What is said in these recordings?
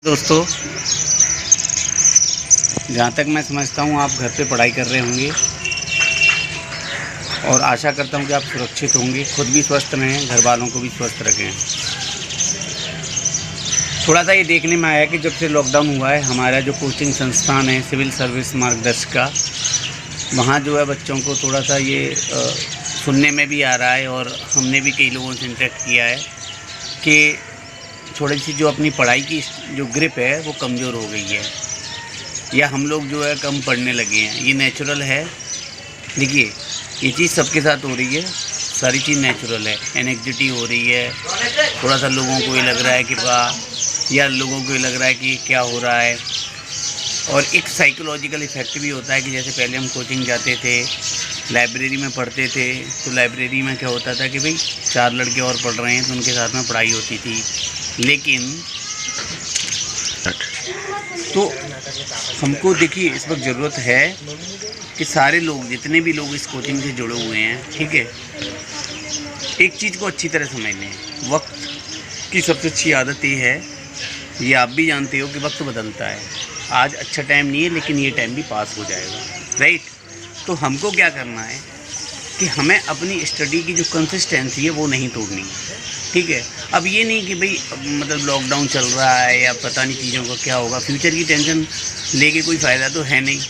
दोस्तों, जहाँ तक मैं समझता हूँ आप घर पे पढ़ाई कर रहे होंगे और आशा करता हूँ कि आप सुरक्षित होंगे, खुद भी स्वस्थ रहें, घर वालों को भी स्वस्थ रखें। थोड़ा सा ये देखने में आया कि जब से लॉकडाउन हुआ है, हमारा जो कोचिंग संस्थान है सिविल सर्विस मार्गदर्शिका, वहाँ जो है बच्चों को थोड़ा सा ये सुनने में भी आ रहा है और हमने भी कई लोगों से इंटरेक्ट किया है कि थोड़ी सी जो अपनी पढ़ाई की जो ग्रिप है वो कमज़ोर हो गई है, या हम लोग जो है कम पढ़ने लगे हैं। ये नेचुरल है। देखिए, ये चीज़ सबके साथ हो रही है, सारी चीज़ नेचुरल है। एनेक्जिटी हो रही है, थोड़ा सा लोगों को ये लग रहा है कि वाह, या लोगों को ये लग रहा है कि क्या हो रहा है। और एक साइकोलॉजिकल इफ़ेक्ट भी होता है कि जैसे पहले हम कोचिंग जाते थे, लाइब्रेरी में पढ़ते थे, तो लाइब्रेरी में क्या होता था कि भाई 4 लड़के और पढ़ रहे हैं तो उनके साथ में पढ़ाई होती थी। लेकिन तो हमको देखिए, इस वक्त ज़रूरत है कि सारे लोग, जितने भी लोग इस कोचिंग से जुड़े हुए हैं, ठीक है, एक चीज़ को अच्छी तरह समझ लें। वक्त की सबसे अच्छी आदत ये है, ये आप भी जानते हो कि वक्त बदलता है। आज अच्छा टाइम नहीं है, लेकिन ये टाइम भी पास हो जाएगा, राइट। तो हमको क्या करना है कि हमें अपनी स्टडी की जो कंसिस्टेंसी है वो नहीं तोड़नी है, ठीक है। अब ये नहीं कि भाई मतलब लॉकडाउन चल रहा है या पता नहीं चीज़ों का क्या होगा, फ्यूचर की टेंशन लेके कोई फ़ायदा तो है नहीं,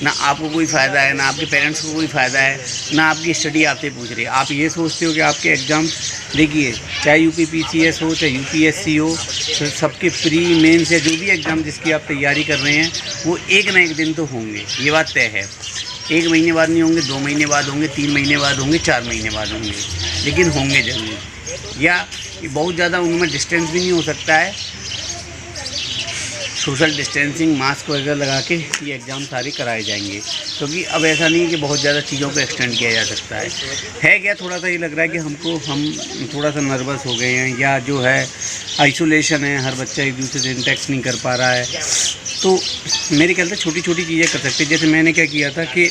ना आपको कोई फ़ायदा है, ना आपके पेरेंट्स को कोई फ़ायदा है, ना आपकी स्टडी आपसे पूछ रही है। आप ये सोचते हो कि आपके एग्ज़ाम, देखिए चाहे यूपीपीसीएस हो, चाहे यूपीएससी हो, सबके प्री मेंस या जो भी एग्ज़ाम जिसकी आप तैयारी कर रहे हैं, वो एक ना एक दिन तो होंगे, ये बात तय है। 1 महीने बाद नहीं होंगे, 2 महीने बाद होंगे, 3 महीने बाद होंगे, 4 महीने बाद होंगे, लेकिन होंगे ज़रूर। या बहुत ज़्यादा उनमें डिस्टेंस भी नहीं हो सकता है, सोशल डिस्टेंसिंग, मास्क वगैरह लगा के ये एग्ज़ाम सारे कराए जाएंगे। क्योंकि अब ऐसा नहीं है कि बहुत ज़्यादा चीज़ों को एक्सटेंड किया जा सकता है क्या, थोड़ा सा ये लग रहा है कि हम थोड़ा सा नर्वस हो गए हैं, या जो है आइसोलेशन है, हर बच्चा एक दूसरे से इंटरेक्ट नहीं कर पा रहा है। तो मेरे ख्याल से छोटी छोटी चीज़ें कर सकते हैं। जैसे मैंने क्या किया था कि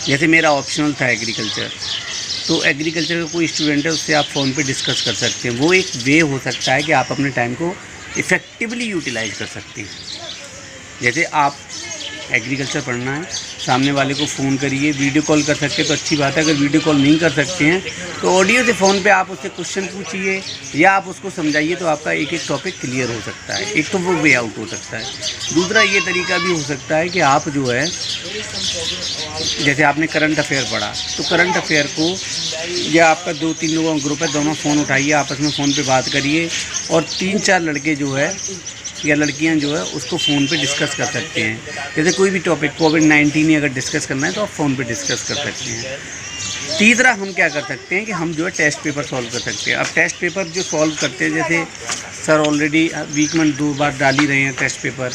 जैसे मेरा ऑप्शनल था एग्रीकल्चर, तो एग्रीकल्चर का कोई स्टूडेंट है, उससे आप फ़ोन पे डिस्कस कर सकते हैं। वो एक वे हो सकता है कि आप अपने टाइम को इफ़ेक्टिवली यूटिलाइज कर सकते हैं। जैसे आप एग्रीकल्चर पढ़ना है, सामने वाले को फ़ोन करिए, वीडियो कॉल कर सकते हैं तो अच्छी बात है। अगर वीडियो कॉल नहीं कर सकते हैं तो ऑडियो से फ़ोन पे आप उससे क्वेश्चन पूछिए या आप उसको समझाइए, तो आपका एक एक टॉपिक क्लियर हो सकता है। एक तो वो वे आउट हो सकता है। दूसरा ये तरीका भी हो सकता है कि आप जो है, जैसे आपने करंट अफेयर पढ़ा, तो करंट अफेयर को, या आपका 2-3 लोगों का ग्रुप है, दोनों फ़ोन उठाइए, आपस में फ़ोन पे बात करिए, और 3-4 लड़के जो है या लड़कियां जो है उसको फ़ोन पे डिस्कस कर सकते हैं। जैसे कोई भी टॉपिक, कोविड-19 अगर डिस्कस करना है तो आप फ़ोन पे डिस्कस कर सकते हैं। तीसरा हम क्या कर सकते हैं कि हम जो है टेस्ट पेपर सॉल्व कर सकते हैं। अब टेस्ट पेपर जो सॉल्व करते हैं, जैसे सर ऑलरेडी वीक में 2 बार डाल ही रहे हैं टेस्ट पेपर,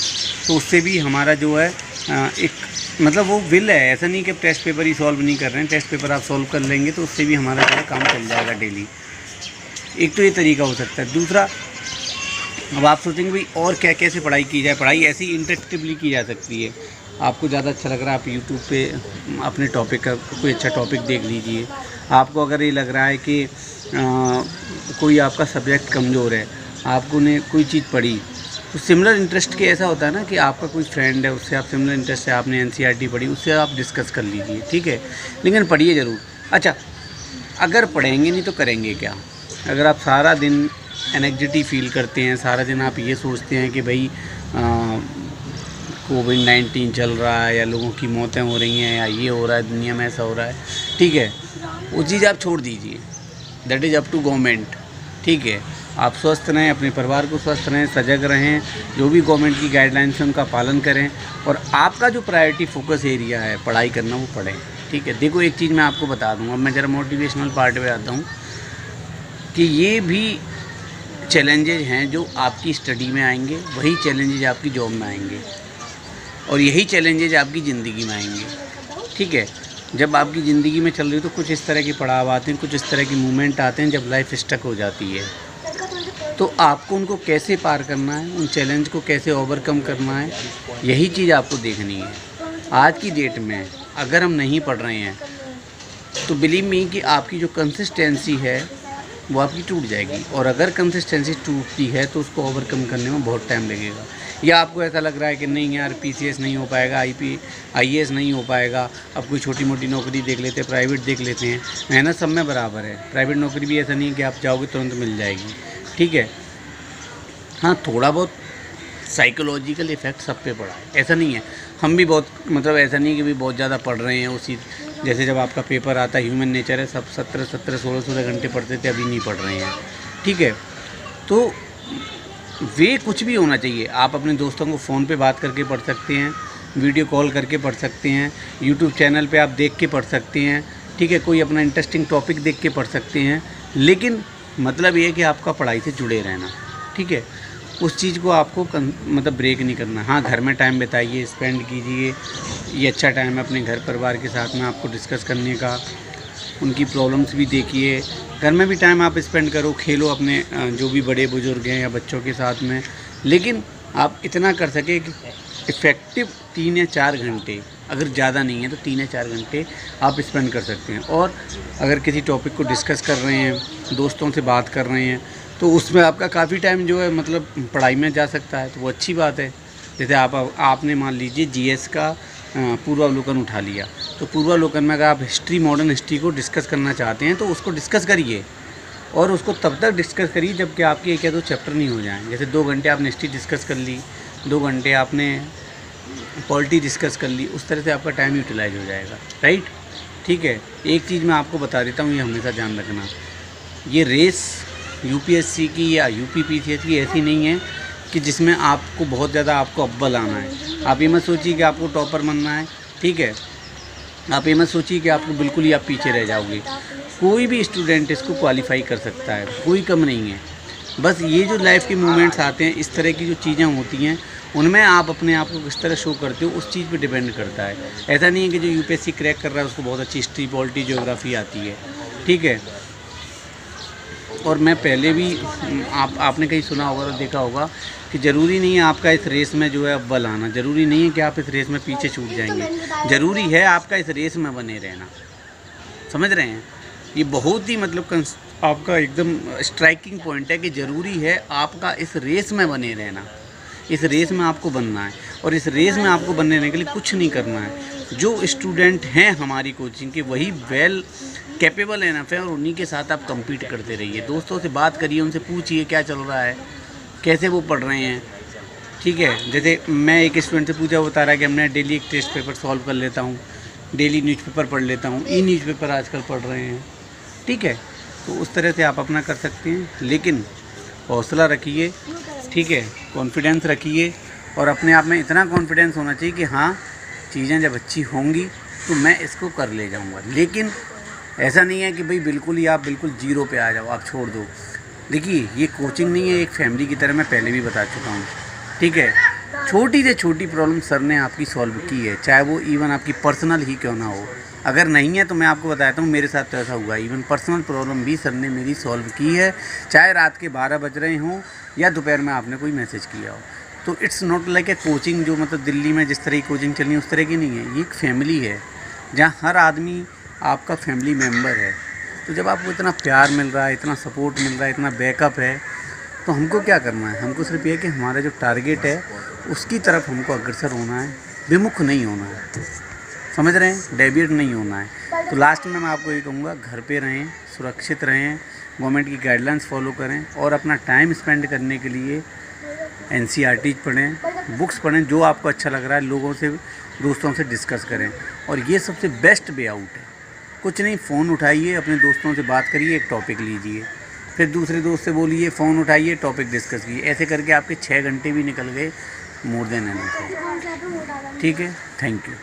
तो उससे भी हमारा जो है एक मतलब वो विल है। ऐसा नहीं कि अब टेस्ट पेपर ही सॉल्व नहीं कर रहे हैं, टेस्ट पेपर आप सॉल्व कर लेंगे तो उससे भी हमारा जो है काम चल जाएगा डेली। एक तो ये तरीका हो सकता है। दूसरा, अब आप सोचेंगे भाई और क्या, कैसे पढ़ाई की जाए। पढ़ाई ऐसी इंटरेक्टिवली की जा सकती है। आपको ज़्यादा अच्छा लग रहा है, आप यूट्यूब पे अपने टॉपिक का कोई अच्छा टॉपिक देख लीजिए। आपको अगर ये लग रहा है कि कोई आपका सब्जेक्ट कमज़ोर है, आपको ने कोई चीज़ पढ़ी, तो सिमिलर इंटरेस्ट के ऐसा होता है ना कि आपका कोई फ्रेंड है, उससे आप सिमिलर इंटरेस्ट है, आपने एनसीईआरटी पढ़ी, उससे आप डिस्कस कर लीजिए, ठीक है, लेकिन पढ़िए ज़रूर। अच्छा, अगर पढ़ेंगे नहीं तो करेंगे क्या? अगर आप सारा दिन एनेक्जिटी फ़ील करते हैं, सारा दिन आप ये सोचते हैं कि भाई कोविड-19 चल रहा है, या लोगों की मौतें हो रही हैं, या ये हो रहा है, दुनिया में ऐसा हो रहा है, ठीक है, वो चीज़ आप छोड़ दीजिए। That is up to government, ठीक है। आप स्वस्थ रहें, अपने परिवार को स्वस्थ रहें, सजग रहें, जो भी गवर्नमेंट की गाइडलाइंस है उनका पालन करें, और आपका जो प्रायोरिटी फोकस एरिया है पढ़ाई करना, वो पढ़ें, ठीक है। देखो, एक चीज़ मैं आपको बता दूँ, अब मैं ज़रा मोटिवेशनल पार्ट पे आता हूँ, कि ये भी चैलेंजेज हैं जो आपकी स्टडी में आएंगे, वही चैलेंजेज आपकी जॉब में आएंगे, और यही चैलेंजेज आपकी ज़िंदगी में आएंगे, ठीक है। जब आपकी ज़िंदगी में चल रही हो तो कुछ इस तरह के पड़ाव आते हैं, कुछ इस तरह की मूवमेंट आते हैं जब लाइफ स्टक हो जाती है। तो आपको उनको कैसे पार करना है, उन चैलेंज को कैसे ओवरकम करना है, यही चीज़ आपको देखनी है। आज की डेट में अगर हम नहीं पढ़ रहे हैं तो बिलीव मी कि आपकी जो कंसिस्टेंसी है वो आपकी टूट जाएगी। और अगर कंसिस्टेंसी टूटती है तो उसको ओवरकम करने में बहुत टाइम लगेगा। या आपको ऐसा लग रहा है कि नहीं यार पीसीएस नहीं हो पाएगा, आईएएस नहीं हो पाएगा, अब कोई छोटी मोटी नौकरी देख लेते हैं, प्राइवेट देख लेते हैं। मेहनत सब में बराबर है, प्राइवेट नौकरी भी ऐसा नहीं है कि आप जाओगे तुरंत मिल जाएगी, ठीक है। हाँ, थोड़ा बहुत साइकोलॉजिकल इफ़ेक्ट सब पे पड़ा है, ऐसा नहीं है। हम भी बहुत मतलब ऐसा नहीं है कि भी बहुत ज़्यादा पढ़ रहे हैं उसी, जैसे जब आपका पेपर आता है, ह्यूमन नेचर है, सब 16 घंटे पढ़ते थे, अभी नहीं पढ़ रहे हैं, ठीक है। तो वे कुछ भी होना चाहिए, आप अपने दोस्तों को फ़ोन पे बात करके पढ़ सकते हैं, वीडियो कॉल करके पढ़ सकते हैं, यूट्यूब चैनल पे आप देख के पढ़ सकते हैं, ठीक है। कोई अपना इंटरेस्टिंग टॉपिक देख के पढ़ सकते हैं, लेकिन मतलब ये है कि आपका पढ़ाई से जुड़े रहना, ठीक है। उस चीज़ को आपको मतलब ब्रेक नहीं करना। हाँ, घर में टाइम बिताइए, स्पेंड कीजिए, ये अच्छा टाइम है अपने घर परिवार के साथ में आपको डिस्कस करने का, उनकी प्रॉब्लम्स भी देखिए, घर में भी टाइम आप स्पेंड करो, खेलो अपने जो भी बड़े बुजुर्ग हैं या बच्चों के साथ में। लेकिन आप इतना कर सके कि इफ़ेक्टिव 3 या 4 घंटे, अगर ज़्यादा नहीं है तो 3 या 4 घंटे आप स्पेंड कर सकते हैं। और अगर किसी टॉपिक को डिस्कस कर रहे हैं, दोस्तों से बात कर रहे हैं, तो उसमें आपका काफ़ी टाइम जो है मतलब पढ़ाई में जा सकता है, तो वो अच्छी बात है। जैसे आपने मान लीजिए जीएस का पूर्वावलोकन उठा लिया, तो पूर्वावलोकन में अगर आप हिस्ट्री, मॉडर्न हिस्ट्री को डिस्कस करना चाहते हैं तो उसको डिस्कस करिए, और उसको तब तक डिस्कस करिए जब कि आपके 1 या 2 चैप्टर नहीं हो जाएँ। जैसे 2 घंटे आपने हिस्ट्री डिस्कस कर ली, 2 घंटे आपने पॉलिटी डिस्कस कर ली, उस तरह से आपका टाइम यूटिलाइज हो जाएगा, राइट, ठीक है। एक चीज़ मैं आपको बता देता हूँ, ये हमेशा ध्यान रखना, ये रेस यूपीएससी की या यूपीपीसीएस की ऐसी नहीं है कि जिसमें आपको बहुत ज़्यादा आपको अव्वल आना है। आप ये मत सोचिए कि आपको टॉपर बनना है, ठीक है। आप ये मत सोचिए कि आपको बिल्कुल ही आप पीछे रह जाओगे। कोई भी स्टूडेंट इसको क्वालिफाई कर सकता है, कोई कम नहीं है। बस ये जो लाइफ के मोमेंट्स आते हैं, इस तरह की जो चीज़ें होती हैं, उनमें आप अपने आप को किस तरह शो करते हो उस चीज़ पे डिपेंड करता है। ऐसा नहीं है कि जो यूपीएससी क्रैक कर रहा है उसको बहुत अच्छी हिस्ट्री, पॉलिटी, ज्योग्राफी आती है, ठीक है। और मैं पहले भी आपने कहीं सुना होगा और देखा होगा कि ज़रूरी नहीं है आपका इस रेस में जो है अव्वल आना, ज़रूरी नहीं है कि आप इस रेस में पीछे छूट जाएंगे, ज़रूरी है आपका इस रेस में बने रहना। समझ रहे हैं? ये बहुत ही मतलब आपका एकदम स्ट्राइकिंग पॉइंट है कि ज़रूरी है आपका इस रेस में बने रहना। इस रेस में आपको बनना है, और इस रेस में आपको बनने रहने के लिए कुछ नहीं करना है। जो स्टूडेंट हैं हमारी कोचिंग के, वही वेल कैपेबल एनफ है, और उन्हीं के साथ आप compete करते रहिए। दोस्तों से बात करिए, उनसे पूछिए क्या चल रहा है, कैसे वो पढ़ रहे हैं, ठीक है। जैसे मैं एक स्टूडेंट से पूछा, वो बता रहा है कि हमने डेली एक टेस्ट पेपर सॉल्व कर लेता हूँ, डेली न्यूज़पेपर पढ़ लेता हूँ, न्यूज़पेपर आजकल पढ़ रहे हैं, ठीक है। तो उस तरह से आप अपना कर सकते हैं, लेकिन हौसला रखिए, ठीक है, कॉन्फिडेंस रखिए, और अपने आप में इतना कॉन्फिडेंस होना चाहिए कि हाँ, चीज़ें जब अच्छी होंगी तो मैं इसको कर ले जाऊँगा। लेकिन ऐसा नहीं है कि भाई बिल्कुल ही आप बिल्कुल जीरो पे आ जाओ, आप छोड़ दो। देखिए, ये कोचिंग नहीं है, एक फैमिली की तरह मैं पहले भी बता चुका हूँ, ठीक है। छोटी से छोटी प्रॉब्लम सर ने आपकी सॉल्व की है, चाहे वो इवन आपकी पर्सनल ही क्यों ना हो। अगर नहीं है तो मैं आपको बताता हूँ, मेरे साथ तो ऐसा हुआ, इवन पर्सनल प्रॉब्लम भी सर ने मेरी सॉल्व की है, चाहे रात के 12 बज रहे हों या दोपहर में आपने कोई मैसेज किया हो। तो it's not like a coaching जो मतलब दिल्ली में जिस तरह की कोचिंग चल रही है उस तरह की नहीं है। ये एक फैमिली है जहाँ हर आदमी आपका फैमिली मेम्बर है। तो जब आपको इतना प्यार मिल रहा है, इतना सपोर्ट मिल रहा है, इतना बैकअप है, तो हमको क्या करना है? हमको सिर्फ ये कि हमारा जो टारगेट है उसकी तरफ हमको अग्रसर होना है, विमुख नहीं होना है। समझ रहे हैं? डेविएट नहीं होना है। तो लास्ट में मैं आपको ये कहूँगा, घर पे रहें, सुरक्षित रहें, गवर्नमेंट की गाइडलाइंस फॉलो करें, और अपना टाइम स्पेंड करने के लिए NCERT पढ़ें, बुक्स पढ़ें, जो आपको अच्छा लग रहा है, लोगों से, दोस्तों से डिस्कस करें। और ये सबसे बेस्ट वे आउट है। कुछ नहीं, फ़ोन उठाइए, अपने दोस्तों से बात करिए, एक टॉपिक लीजिए, फिर दूसरे दोस्त से बोलिए, फ़ोन उठाइए, टॉपिक डिस्कस कीजिए। ऐसे करके आपके 6 घंटे भी निकल गए, मोर देन एनफ। ठीक है, थैंक यू।